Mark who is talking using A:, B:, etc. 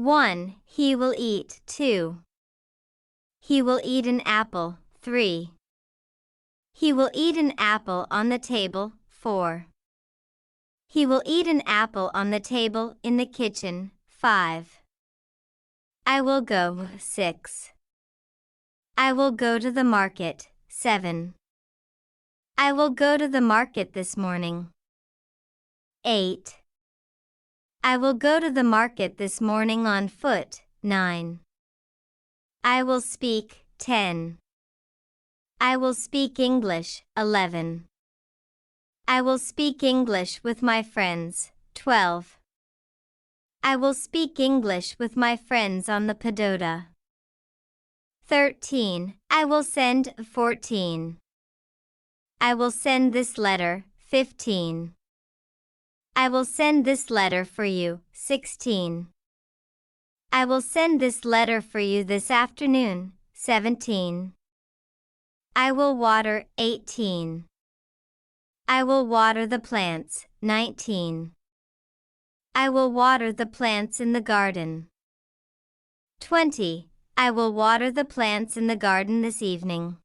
A: 1. He will eat. 2. He will eat an apple. 3. He will eat an apple on the table. 4. He will eat an apple on the table in the kitchen. 5. I will go. 6. I will go to the market. 7. I will go to the market this morning. 8. I will go to the market this morning on foot. 9. I will speak. 10. I will speak English. 11. I will speak English with my friends. 12. I will speak English with my friends on the pagoda. 13. I will send. 14. I will send this letter. 15. I will send this letter for you. 16. I will send this letter for you this afternoon. 17. I will water. 18. I will water the plants. 19. I will water the plants in the garden. 20. I will water the plants in the garden this evening.